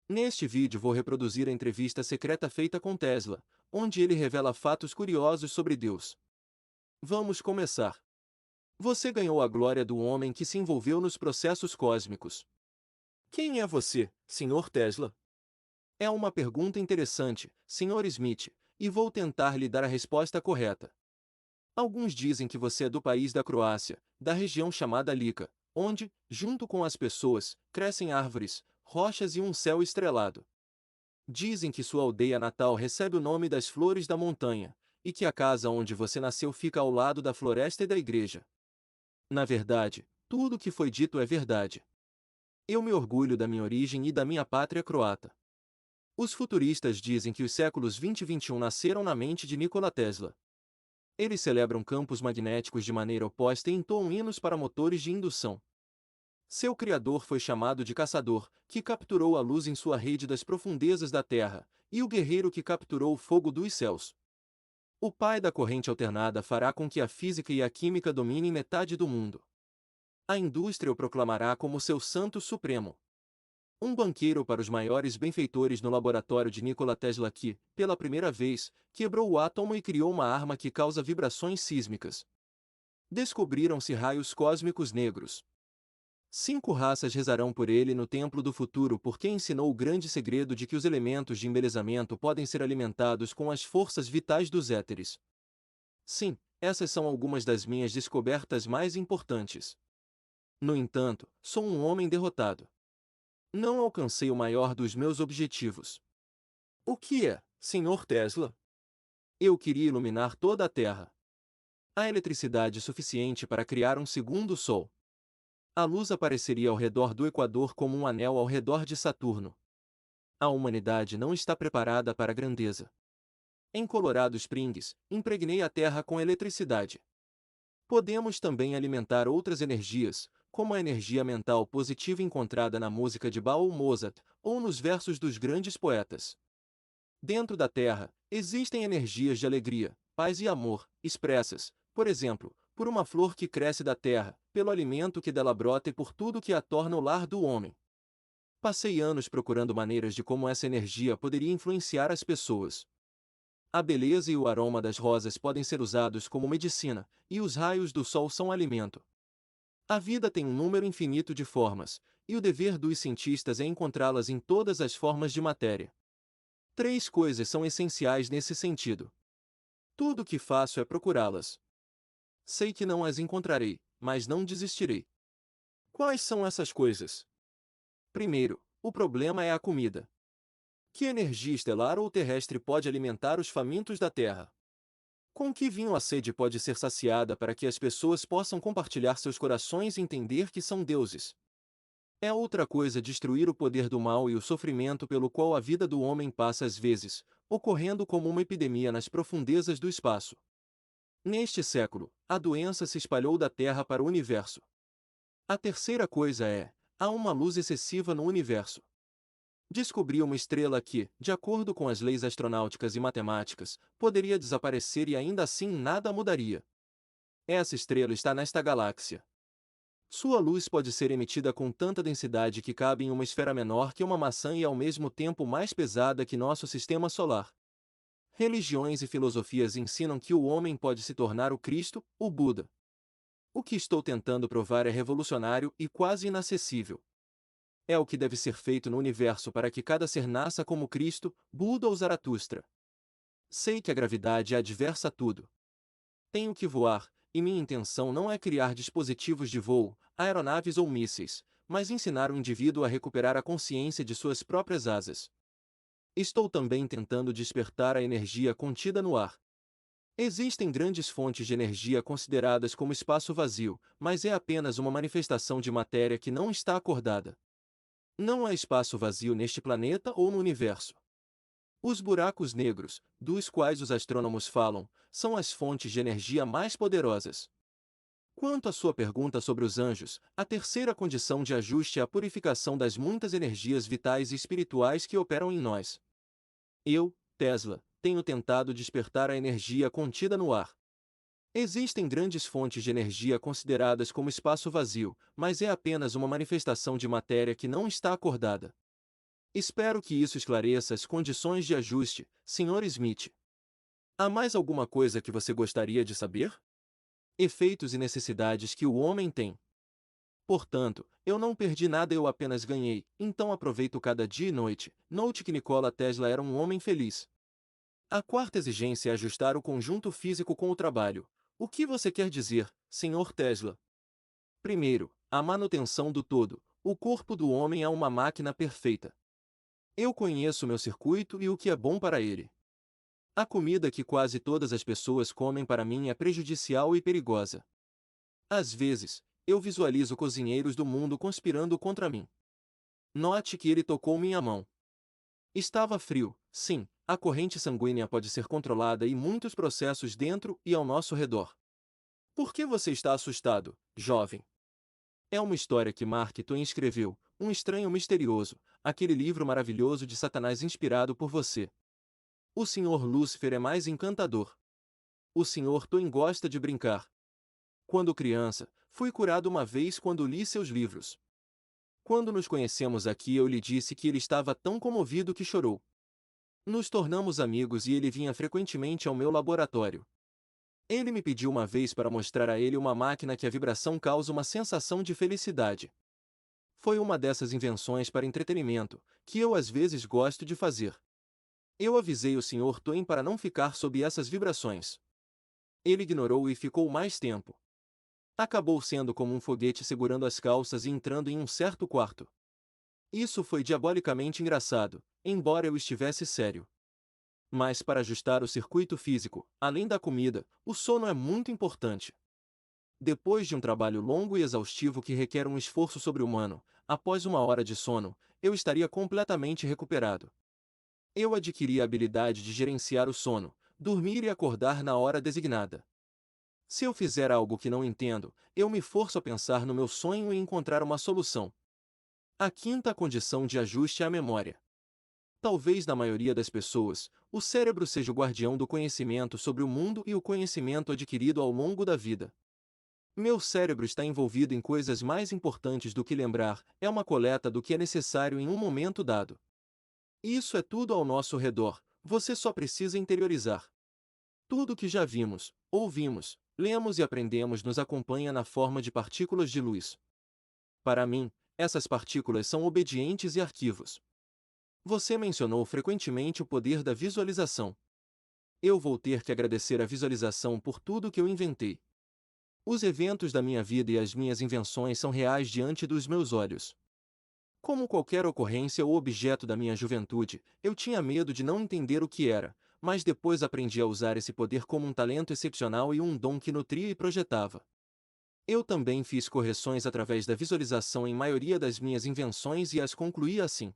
Neste vídeo vou reproduzir a entrevista secreta feita com Tesla, onde ele revela fatos curiosos sobre Deus. Vamos começar. Você ganhou a glória do homem que se envolveu nos processos cósmicos. Quem é você, Sr. Tesla? É uma pergunta interessante, Sr. Smith, e vou tentar lhe dar a resposta correta. Alguns dizem que você é do país da Croácia, da região chamada Lika, onde, junto com as pessoas, crescem árvores, rochas e um céu estrelado. Dizem que sua aldeia natal recebe o nome das flores da montanha, e que a casa onde você nasceu fica ao lado da floresta e da igreja. Na verdade, tudo o que foi dito é verdade. Eu me orgulho da minha origem e da minha pátria croata. Os futuristas dizem que os séculos 20 e 21 nasceram na mente de Nikola Tesla. Eles celebram campos magnéticos de maneira oposta e entoam hinos para motores de indução. Seu criador foi chamado de caçador, que capturou a luz em sua rede das profundezas da terra, e o guerreiro que capturou o fogo dos céus. O pai da corrente alternada fará com que a física e a química dominem metade do mundo. A indústria o proclamará como seu santo supremo. Um banqueiro para os maiores benfeitores no laboratório de Nikola Tesla que, pela primeira vez, quebrou o átomo e criou uma arma que causa vibrações sísmicas. Descobriram-se raios cósmicos negros. 5 raças rezarão por ele no templo do futuro porque ensinou o grande segredo de que os elementos de embelezamento podem ser alimentados com as forças vitais dos éteres. Sim, essas são algumas das minhas descobertas mais importantes. No entanto, sou um homem derrotado. Não alcancei o maior dos meus objetivos. O que é, Sr. Tesla? Eu queria iluminar toda a Terra. Há eletricidade suficiente para criar um segundo Sol. A luz apareceria ao redor do Equador como um anel ao redor de Saturno. A humanidade não está preparada para a grandeza. Em Colorado Springs, impregnei a Terra com eletricidade. Podemos também alimentar outras energias, como a energia mental positiva encontrada na música de Bach ou Mozart, ou nos versos dos grandes poetas. Dentro da Terra, existem energias de alegria, paz e amor, expressas, por exemplo, por uma flor que cresce da terra, pelo alimento que dela brota e por tudo que a torna o lar do homem. Passei anos procurando maneiras de como essa energia poderia influenciar as pessoas. A beleza e o aroma das rosas podem ser usados como medicina, e os raios do sol são alimento. A vida tem um número infinito de formas, e o dever dos cientistas é encontrá-las em todas as formas de matéria. 3 coisas são essenciais nesse sentido. Tudo o que faço é procurá-las. Sei que não as encontrarei, mas não desistirei. Quais são essas coisas? Primeiro, o problema é a comida. Que energia estelar ou terrestre pode alimentar os famintos da Terra? Com que vinho a sede pode ser saciada para que as pessoas possam compartilhar seus corações e entender que são deuses? É outra coisa destruir o poder do mal e o sofrimento pelo qual a vida do homem passa às vezes, ocorrendo como uma epidemia nas profundezas do espaço. Neste século, a doença se espalhou da Terra para o universo. A terceira coisa é, há uma luz excessiva no universo. Descobri uma estrela que, de acordo com as leis astronáuticas e matemáticas, poderia desaparecer e ainda assim nada mudaria. Essa estrela está nesta galáxia. Sua luz pode ser emitida com tanta densidade que cabe em uma esfera menor que uma maçã e ao mesmo tempo mais pesada que nosso sistema solar. Religiões e filosofias ensinam que o homem pode se tornar o Cristo, o Buda. O que estou tentando provar é revolucionário e quase inacessível. É o que deve ser feito no universo para que cada ser nasça como Cristo, Buda ou Zaratustra. Sei que a gravidade é adversa a tudo. Tenho que voar, e minha intenção não é criar dispositivos de voo, aeronaves ou mísseis, mas ensinar o indivíduo a recuperar a consciência de suas próprias asas. Estou também tentando despertar a energia contida no ar. Existem grandes fontes de energia consideradas como espaço vazio, mas é apenas uma manifestação de matéria que não está acordada. Não há espaço vazio neste planeta ou no universo. Os buracos negros, dos quais os astrônomos falam, são as fontes de energia mais poderosas. Quanto à sua pergunta sobre os anjos, a terceira condição de ajuste é a purificação das muitas energias vitais e espirituais que operam em nós. Eu, Tesla, tenho tentado despertar a energia contida no ar. Existem grandes fontes de energia consideradas como espaço vazio, mas é apenas uma manifestação de matéria que não está acordada. Espero que isso esclareça as condições de ajuste, Sr. Smith. Há mais alguma coisa que você gostaria de saber? Efeitos e necessidades que o homem tem. Portanto, eu não perdi nada, eu apenas ganhei, então aproveito cada dia e noite. Note que Nikola Tesla era um homem feliz. A quarta exigência é ajustar o conjunto físico com o trabalho. O que você quer dizer, Sr. Tesla? Primeiro, a manutenção do todo. O corpo do homem é uma máquina perfeita. Eu conheço meu circuito e o que é bom para ele. A comida que quase todas as pessoas comem para mim é prejudicial e perigosa. Às vezes, eu visualizo cozinheiros do mundo conspirando contra mim. Note que ele tocou minha mão. Estava frio, sim, a corrente sanguínea pode ser controlada e muitos processos dentro e ao nosso redor. Por que você está assustado, jovem? É uma história que Mark Twain escreveu, Um Estranho Misterioso, aquele livro maravilhoso de Satanás inspirado por você. O Sr. Lúcifer é mais encantador. O Sr. Twain gosta de brincar. Quando criança, fui curado uma vez quando li seus livros. Quando nos conhecemos aqui, eu lhe disse que ele estava tão comovido que chorou. Nos tornamos amigos e ele vinha frequentemente ao meu laboratório. Ele me pediu uma vez para mostrar a ele uma máquina que a vibração causa uma sensação de felicidade. Foi uma dessas invenções para entretenimento, que eu às vezes gosto de fazer. Eu avisei o Sr. Twain para não ficar sob essas vibrações. Ele ignorou e ficou mais tempo. Acabou sendo como um foguete segurando as calças e entrando em um certo quarto. Isso foi diabolicamente engraçado, embora eu estivesse sério. Mas para ajustar o circuito físico, além da comida, o sono é muito importante. Depois de um trabalho longo e exaustivo que requer um esforço sobre-humano, após 1 hora de sono, eu estaria completamente recuperado. Eu adquiri a habilidade de gerenciar o sono, dormir e acordar na hora designada. Se eu fizer algo que não entendo, eu me forço a pensar no meu sonho e encontrar uma solução. A quinta condição de ajuste é a memória. Talvez na maioria das pessoas, o cérebro seja o guardião do conhecimento sobre o mundo e o conhecimento adquirido ao longo da vida. Meu cérebro está envolvido em coisas mais importantes do que lembrar, é uma coleta do que é necessário em um momento dado. Isso é tudo ao nosso redor, você só precisa interiorizar. Tudo que já vimos, ouvimos, lemos e aprendemos nos acompanha na forma de partículas de luz. Para mim, essas partículas são obedientes e arquivos. Você mencionou frequentemente o poder da visualização. Eu vou ter que agradecer a visualização por tudo que eu inventei. Os eventos da minha vida e as minhas invenções são reais diante dos meus olhos. Como qualquer ocorrência ou objeto da minha juventude, eu tinha medo de não entender o que era, mas depois aprendi a usar esse poder como um talento excepcional e um dom que nutria e projetava. Eu também fiz correções através da visualização em maioria das minhas invenções e as concluí assim.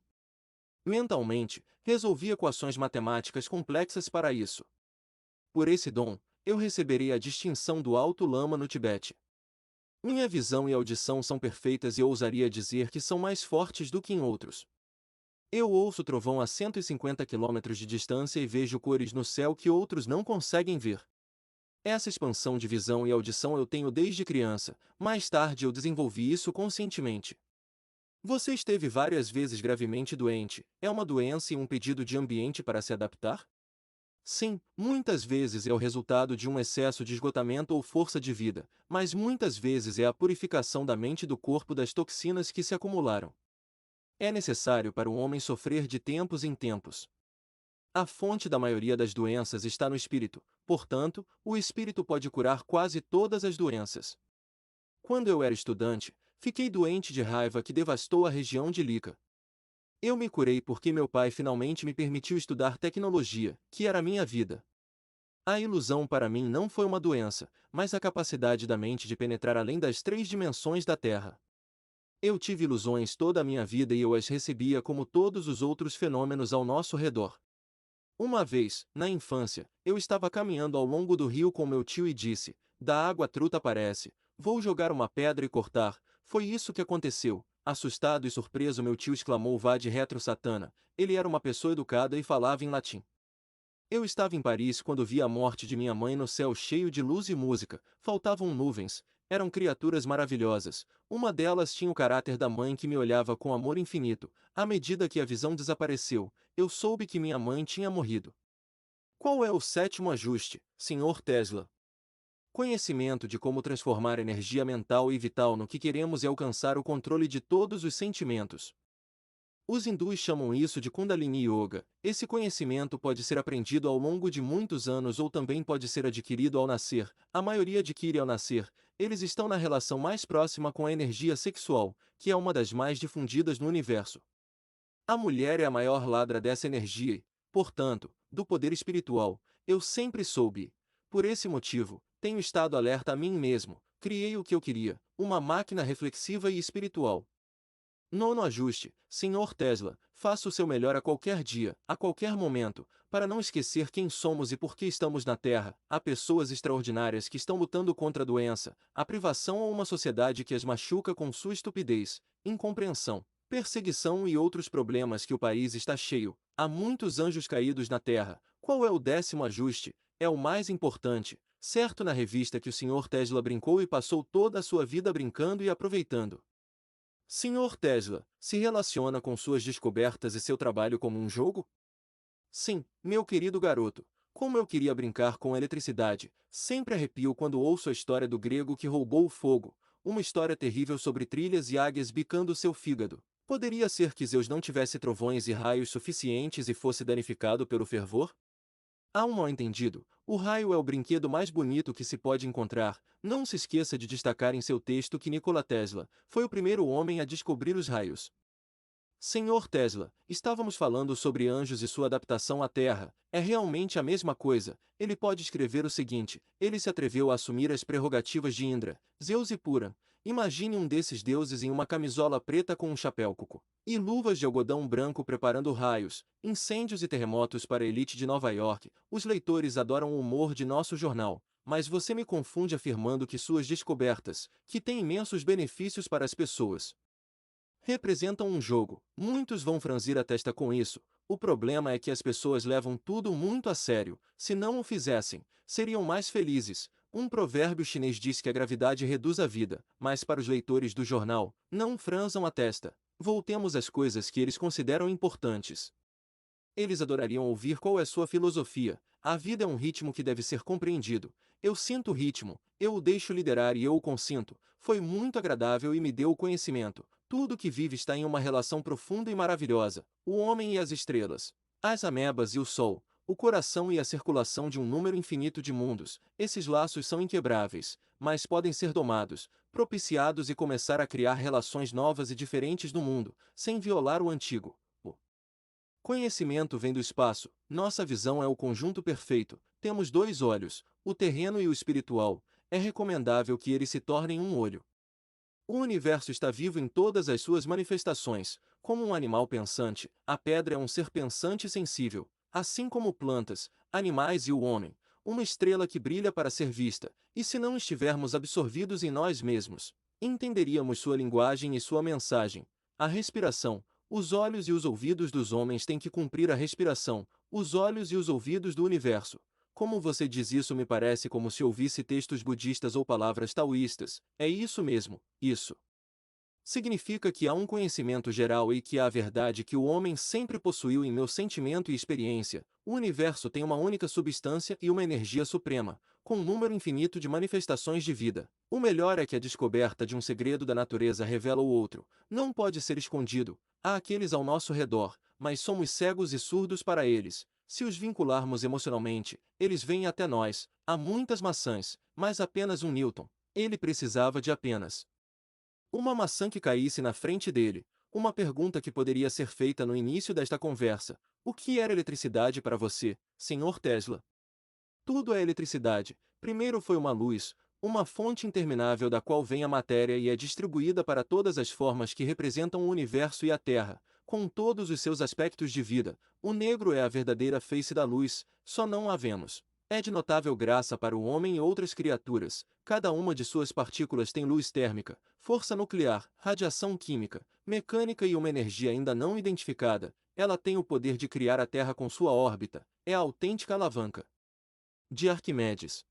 Mentalmente, resolvi equações matemáticas complexas para isso. Por esse dom, eu receberei a distinção do Alto Lama no Tibete. Minha visão e audição são perfeitas e eu ousaria dizer que são mais fortes do que em outros. Eu ouço trovão a 150 quilômetros de distância e vejo cores no céu que outros não conseguem ver. Essa expansão de visão e audição eu tenho desde criança, mais tarde eu desenvolvi isso conscientemente. Você esteve várias vezes gravemente doente, é uma doença e um pedido de ambiente para se adaptar? Sim, muitas vezes é o resultado de um excesso de esgotamento ou força de vida, mas muitas vezes é a purificação da mente e do corpo das toxinas que se acumularam. É necessário para o homem sofrer de tempos em tempos. A fonte da maioria das doenças está no espírito, portanto, o espírito pode curar quase todas as doenças. Quando eu era estudante, fiquei doente de raiva que devastou a região de Lica. Eu me curei porque meu pai finalmente me permitiu estudar tecnologia, que era minha vida. A ilusão para mim não foi uma doença, mas a capacidade da mente de penetrar além das 3 dimensões da Terra. Eu tive ilusões toda a minha vida e eu as recebia como todos os outros fenômenos ao nosso redor. Uma vez, na infância, eu estava caminhando ao longo do rio com meu tio e disse: Da água a truta aparece, vou jogar uma pedra e cortar. Foi isso que aconteceu. Assustado e surpreso, meu tio exclamou: Vade retro Satana. Ele era uma pessoa educada e falava em latim. Eu estava em Paris quando vi a morte de minha mãe no céu cheio de luz e música, faltavam nuvens, Eram criaturas maravilhosas. Uma delas tinha o caráter da mãe que me olhava com amor infinito. À medida que a visão desapareceu, eu soube que minha mãe tinha morrido. Qual é o sétimo ajuste, Sr. Tesla? Conhecimento de como transformar energia mental e vital no que queremos e alcançar o controle de todos os sentimentos. Os hindus chamam isso de Kundalini Yoga. Esse conhecimento pode ser aprendido ao longo de muitos anos ou também pode ser adquirido ao nascer. A maioria adquire ao nascer. Eles estão na relação mais próxima com a energia sexual, que é uma das mais difundidas no universo. A mulher é a maior ladra dessa energia e, portanto, do poder espiritual. Eu sempre soube. Por esse motivo, tenho estado alerta a mim mesmo. Criei o que eu queria, uma máquina reflexiva e espiritual. Nono ajuste, Sr. Tesla, faça o seu melhor a qualquer dia, a qualquer momento, para não esquecer quem somos e por que estamos na Terra. Há pessoas extraordinárias que estão lutando contra a doença, a privação ou uma sociedade que as machuca com sua estupidez, incompreensão, perseguição e outros problemas que o país está cheio. Há muitos anjos caídos na Terra. Qual é o décimo ajuste? É o mais importante, certo? Na revista que o Sr. Tesla brincou e passou toda a sua vida brincando e aproveitando. Sr. Tesla, se relaciona com suas descobertas e seu trabalho como um jogo? Sim, meu querido garoto. Como eu queria brincar com a eletricidade, sempre arrepio quando ouço a história do grego que roubou o fogo, uma história terrível sobre trilhas e águias bicando seu fígado. Poderia ser que Zeus não tivesse trovões e raios suficientes e fosse danificado pelo fervor? Há um mal-entendido. O raio é o brinquedo mais bonito que se pode encontrar. Não se esqueça de destacar em seu texto que Nikola Tesla foi o primeiro homem a descobrir os raios. Senhor Tesla, estávamos falando sobre anjos e sua adaptação à Terra. É realmente a mesma coisa. Ele pode escrever o seguinte: ele se atreveu a assumir as prerrogativas de Indra, Zeus e Pura. Imagine um desses deuses em uma camisola preta com um chapéu coco e luvas de algodão branco preparando raios, incêndios e terremotos para a elite de Nova York. Os leitores adoram o humor de nosso jornal, mas você me confunde afirmando que suas descobertas, que têm imensos benefícios para as pessoas, representam um jogo. Muitos vão franzir a testa com isso. O problema é que as pessoas levam tudo muito a sério. Se não o fizessem, seriam mais felizes. Um provérbio chinês diz que a gravidade reduz a vida, mas para os leitores do jornal, não franzam a testa. Voltemos às coisas que eles consideram importantes. Eles adorariam ouvir qual é sua filosofia. A vida é um ritmo que deve ser compreendido. Eu sinto o ritmo, eu o deixo liderar e eu o consinto. Foi muito agradável e me deu o conhecimento. Tudo que vive está em uma relação profunda e maravilhosa. O homem e as estrelas, as amebas e o sol, o coração e a circulação de um número infinito de mundos. Esses laços são inquebráveis, mas podem ser domados, propiciados e começar a criar relações novas e diferentes no mundo, sem violar o antigo. Conhecimento vem do espaço, nossa visão é o conjunto perfeito, temos dois olhos, o terreno e o espiritual, é recomendável que eles se tornem um olho. O universo está vivo em todas as suas manifestações, como um animal pensante, a pedra é um ser pensante e sensível, assim como plantas, animais e o homem, uma estrela que brilha para ser vista, e se não estivermos absorvidos em nós mesmos, entenderíamos sua linguagem e sua mensagem. A respiração, os olhos e os ouvidos dos homens têm que cumprir a respiração, os olhos e os ouvidos do universo. Como você diz isso me parece como se ouvisse textos budistas ou palavras taoístas. É isso mesmo, isso. Significa que há um conhecimento geral e que há a verdade que o homem sempre possuiu em meu sentimento e experiência. O universo tem uma única substância e uma energia suprema, com um número infinito de manifestações de vida. O melhor é que a descoberta de um segredo da natureza revela o outro. Não pode ser escondido. Há aqueles ao nosso redor, mas somos cegos e surdos para eles. Se os vincularmos emocionalmente, eles vêm até nós. Há muitas maçãs, mas apenas um Newton. Ele precisava de apenas uma maçã que caísse na frente dele. Uma pergunta que poderia ser feita no início desta conversa: o que era eletricidade para você, Sr. Tesla? Tudo é eletricidade. Primeiro foi uma luz, uma fonte interminável da qual vem a matéria e é distribuída para todas as formas que representam o universo e a Terra, com todos os seus aspectos de vida. O negro é a verdadeira face da luz, só não a vemos. É de notável graça para o homem e outras criaturas. Cada uma de suas partículas tem luz térmica, força nuclear, radiação química, mecânica e uma energia ainda não identificada. Ela tem o poder de criar a Terra com sua órbita. É a autêntica alavanca de Arquimedes.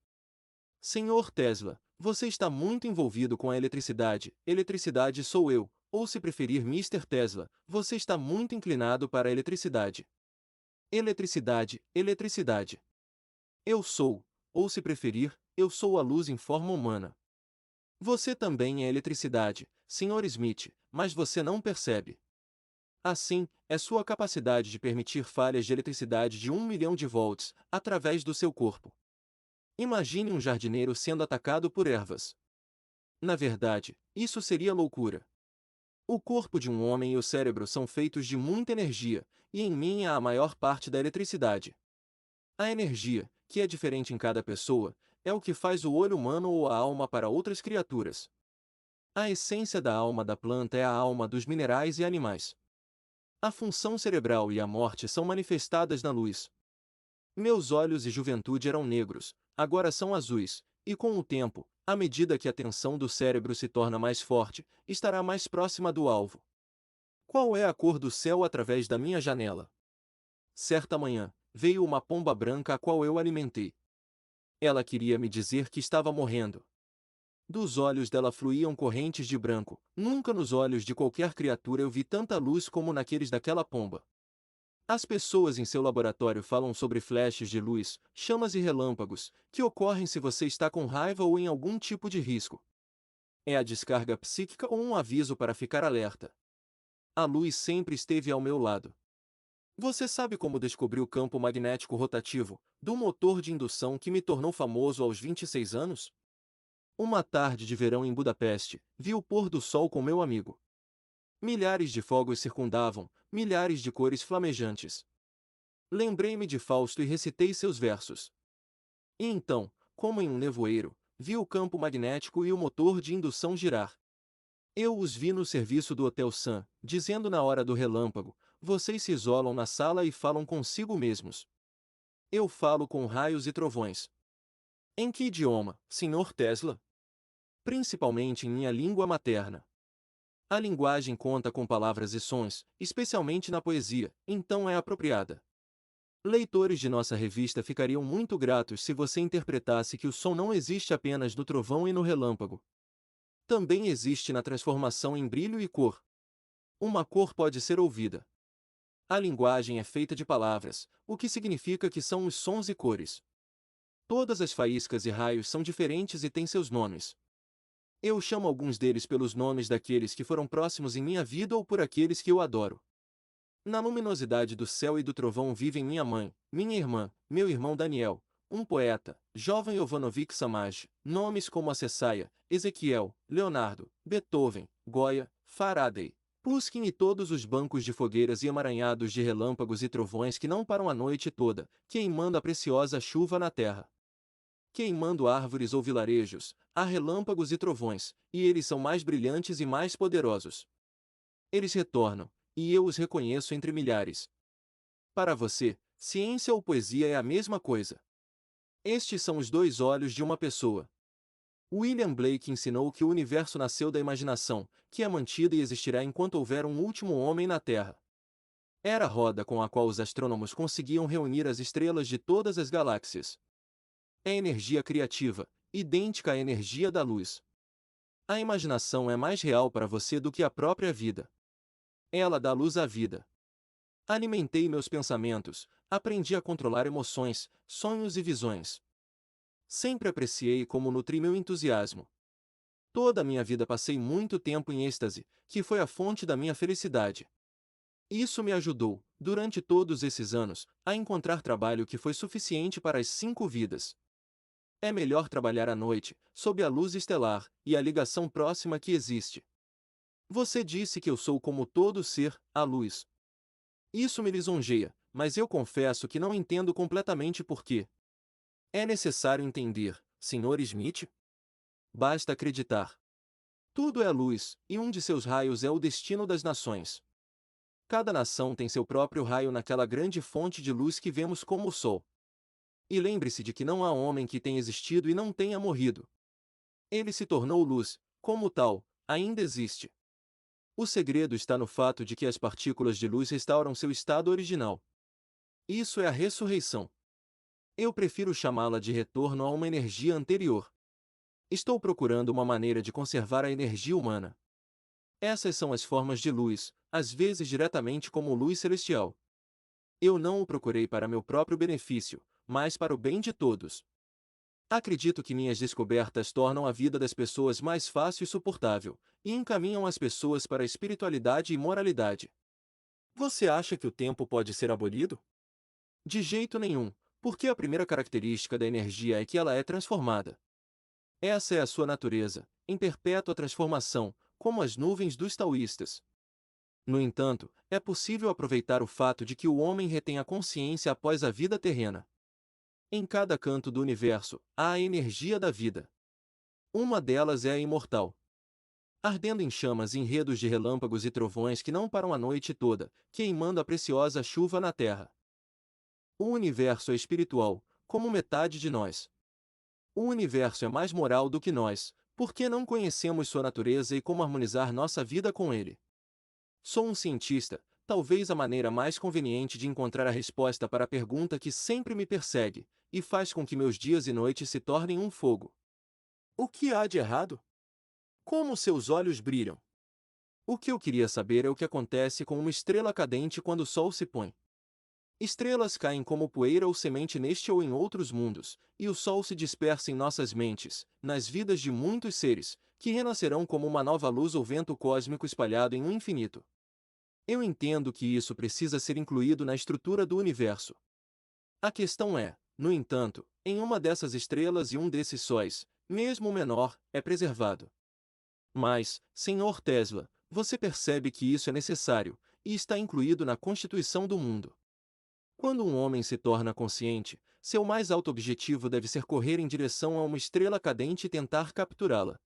Senhor Tesla, você está muito envolvido com a eletricidade. Eletricidade sou eu, ou se preferir Mister Tesla, você está muito inclinado para a eletricidade. Eletricidade, eletricidade. Eu sou, ou se preferir, eu sou a luz em forma humana. Você também é eletricidade, Sr. Smith, mas você não percebe. Assim, é sua capacidade de permitir falhas de eletricidade de 1 milhão de volts, através do seu corpo. Imagine um jardineiro sendo atacado por ervas. Na verdade, isso seria loucura. O corpo de um homem e o cérebro são feitos de muita energia, e em mim há a maior parte da eletricidade. A energia, que é diferente em cada pessoa, é o que faz o olho humano ou a alma para outras criaturas. A essência da alma da planta é a alma dos minerais e animais. A função cerebral e a morte são manifestadas na luz. Meus olhos e juventude eram negros, agora são azuis, e com o tempo, à medida que a tensão do cérebro se torna mais forte, estará mais próxima do alvo. Qual é a cor do céu através da minha janela? Certa manhã, veio uma pomba branca a qual eu alimentei. Ela queria me dizer que estava morrendo. Dos olhos dela fluíam correntes de branco, nunca nos olhos de qualquer criatura eu vi tanta luz como naqueles daquela pomba. As pessoas em seu laboratório falam sobre flashes de luz, chamas e relâmpagos, que ocorrem se você está com raiva ou em algum tipo de risco. É a descarga psíquica ou um aviso para ficar alerta. A luz sempre esteve ao meu lado. Você sabe como descobri o campo magnético rotativo, do motor de indução que me tornou famoso aos 26 anos? Uma tarde de verão em Budapeste, vi o pôr do sol com meu amigo. Milhares de fogos circundavam, milhares de cores flamejantes. Lembrei-me de Fausto e recitei seus versos. E então, como em um nevoeiro, vi o campo magnético e o motor de indução girar. Eu os vi no serviço do Hotel Sun, dizendo na hora do relâmpago: vocês se isolam na sala e falam consigo mesmos. Eu falo com raios e trovões. Em que idioma, Sr. Tesla? Principalmente em minha língua materna. A linguagem conta com palavras e sons, especialmente na poesia, então é apropriada. Leitores de nossa revista ficariam muito gratos se você interpretasse que o som não existe apenas no trovão e no relâmpago. Também existe na transformação em brilho e cor. Uma cor pode ser ouvida. A linguagem é feita de palavras, o que significa que são os sons e cores. Todas as faíscas e raios são diferentes e têm seus nomes. Eu chamo alguns deles pelos nomes daqueles que foram próximos em minha vida ou por aqueles que eu adoro. Na luminosidade do céu e do trovão vivem minha mãe, minha irmã, meu irmão Daniel, um poeta, jovem Jovanovic Samaj, nomes como Acessaia, Ezequiel, Leonardo, Beethoven, Goya, Faraday, Pushkin e todos os bancos de fogueiras e emaranhados de relâmpagos e trovões que não param a noite toda, queimando a preciosa chuva na terra. Queimando árvores ou vilarejos, há relâmpagos e trovões, e eles são mais brilhantes e mais poderosos. Eles retornam, e eu os reconheço entre milhares. Para você, ciência ou poesia é a mesma coisa. Estes são os dois olhos de uma pessoa. William Blake ensinou que o universo nasceu da imaginação, que é mantida e existirá enquanto houver um último homem na Terra. Era a roda com a qual os astrônomos conseguiam reunir as estrelas de todas as galáxias. É energia criativa, idêntica à energia da luz. A imaginação é mais real para você do que a própria vida. Ela dá luz à vida. Alimentei meus pensamentos, aprendi a controlar emoções, sonhos e visões. Sempre apreciei como nutri meu entusiasmo. Toda a minha vida passei muito tempo em êxtase, que foi a fonte da minha felicidade. Isso me ajudou, durante todos esses anos, a encontrar trabalho que foi suficiente para as 5 vidas. É melhor trabalhar à noite, sob a luz estelar, e a ligação próxima que existe. Você disse que eu sou como todo ser, a luz. Isso me lisonjeia, mas eu confesso que não entendo completamente por quê. É necessário entender, Sr. Smith? Basta acreditar. Tudo é luz, e um de seus raios é o destino das nações. Cada nação tem seu próprio raio naquela grande fonte de luz que vemos como o Sol. E lembre-se de que não há homem que tenha existido e não tenha morrido. Ele se tornou luz, como tal, ainda existe. O segredo está no fato de que as partículas de luz restauram seu estado original. Isso é a ressurreição. Eu prefiro chamá-la de retorno a uma energia anterior. Estou procurando uma maneira de conservar a energia humana. Essas são as formas de luz, às vezes diretamente como luz celestial. Eu não o procurei para meu próprio benefício, mas para o bem de todos. Acredito que minhas descobertas tornam a vida das pessoas mais fácil e suportável, e encaminham as pessoas para a espiritualidade e moralidade. Você acha que o tempo pode ser abolido? De jeito nenhum, porque a primeira característica da energia é que ela é transformada. Essa é a sua natureza, em perpétua transformação, como as nuvens dos taoístas. No entanto, é possível aproveitar o fato de que o homem retém a consciência após a vida terrena. Em cada canto do universo, há a energia da vida. Uma delas é a imortal. Ardendo em chamas e enredos de relâmpagos e trovões que não param a noite toda, queimando a preciosa chuva na terra. O universo é espiritual, como metade de nós. O universo é mais moral do que nós, porque não conhecemos sua natureza e como harmonizar nossa vida com ele. Sou um cientista, talvez a maneira mais conveniente de encontrar a resposta para a pergunta que sempre me persegue, e faz com que meus dias e noites se tornem um fogo. O que há de errado? Como seus olhos brilham? O que eu queria saber é o que acontece com uma estrela cadente quando o sol se põe. Estrelas caem como poeira ou semente neste ou em outros mundos, e o sol se dispersa em nossas mentes, nas vidas de muitos seres, que renascerão como uma nova luz ou vento cósmico espalhado em um infinito. Eu entendo que isso precisa ser incluído na estrutura do universo. A questão é, no entanto, em uma dessas estrelas e um desses sóis, mesmo o menor, é preservado. Mas, Senhor Tesla, você percebe que isso é necessário, e está incluído na constituição do mundo. Quando um homem se torna consciente, seu mais alto objetivo deve ser correr em direção a uma estrela cadente e tentar capturá-la.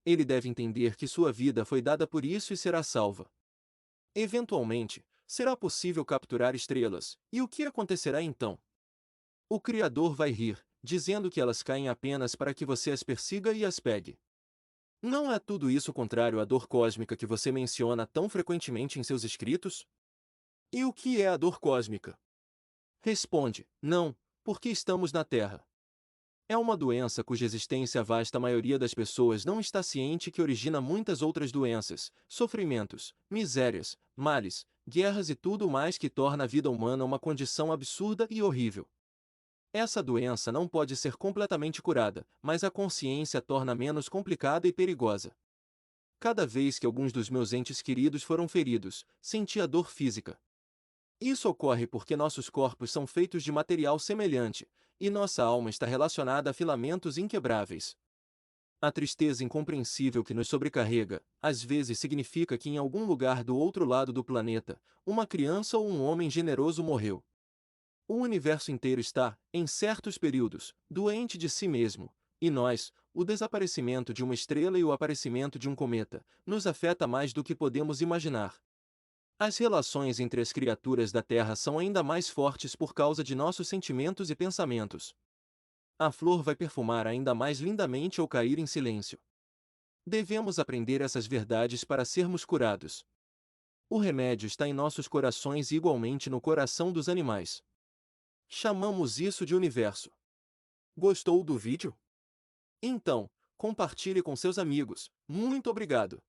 Ele deve entender que sua vida foi dada por isso e será salva. Eventualmente, será possível capturar estrelas, e o que acontecerá então? O Criador vai rir, dizendo que elas caem apenas para que você as persiga e as pegue. Não é tudo isso contrário à dor cósmica que você menciona tão frequentemente em seus escritos? E o que é a dor cósmica? Responde, não, porque estamos na Terra. É uma doença cuja existência a vasta maioria das pessoas não está ciente que origina muitas outras doenças, sofrimentos, misérias, males, guerras e tudo mais que torna a vida humana uma condição absurda e horrível. Essa doença não pode ser completamente curada, mas a consciência torna menos complicada e perigosa. Cada vez que alguns dos meus entes queridos foram feridos, senti a dor física. Isso ocorre porque nossos corpos são feitos de material semelhante, e nossa alma está relacionada a filamentos inquebráveis. A tristeza incompreensível que nos sobrecarrega, às vezes significa que em algum lugar do outro lado do planeta, uma criança ou um homem generoso morreu. O universo inteiro está, em certos períodos, doente de si mesmo, e nós, o desaparecimento de uma estrela e o aparecimento de um cometa, nos afeta mais do que podemos imaginar. As relações entre as criaturas da Terra são ainda mais fortes por causa de nossos sentimentos e pensamentos. A flor vai perfumar ainda mais lindamente ou cair em silêncio. Devemos aprender essas verdades para sermos curados. O remédio está em nossos corações e igualmente no coração dos animais. Chamamos isso de universo. Gostou do vídeo? Então, compartilhe com seus amigos. Muito obrigado!